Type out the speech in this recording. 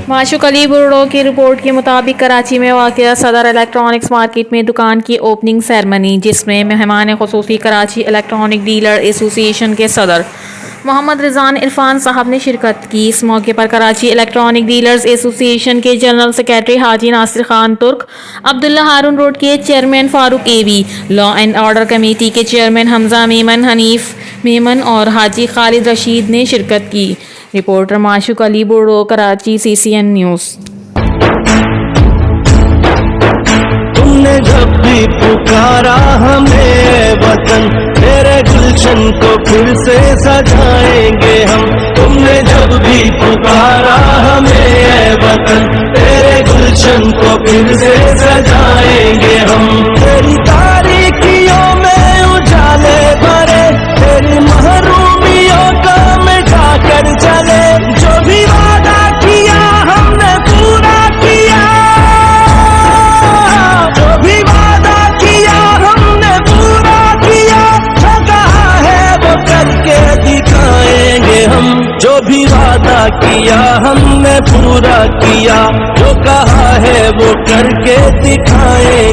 माशूक अली बुर्डो की रिपोर्ट के मुताबिक कराची में वाक़या सदर इलेक्ट्रॉनिक्स मार्केट में दुकान की ओपनिंग सेरेमनी, जिसमें मेहमान खुसूसी कराची इलेक्ट्रॉनिक डीलर एसोसिएशन के सदर मोहम्मद रिजवान इरफान साहब ने शिरकत की। इस मौके पर कराची इलेक्ट्रॉनिक डीलर्स एसोसिएशन के general secretary Haji Nasir Khan Turk, Abdullah Haroon road के chairman Farooq Avi, law and order committee के चेयरमैन हमजा मेमन, हनीफ मेमन और हाजी खालिद रशीद ने शिरकत की। Reporter Mashooq Ali Burdo, Karachi, CCN news. तुमने जब भी पुकारा हमें वतन, तेरे गुलशन को फिर से सजाएंगे हम। तुमने जब भी पुकारा हमें वतन, तेरे गुलशन को फिर से सजाएंगे हम। तेरी तारीकियों में उजाले भरे, तेरी महरूमियों का मिटा कर चले। जो भी वादा किया हमने पूरा किया, जो भी वादा किया हमने पूरा किया। जो कहा है वो करके दिखाएंगे हम। जो भी वादा किया हमने पूरा किया, जो कहा है वो करके दिखाएंगे।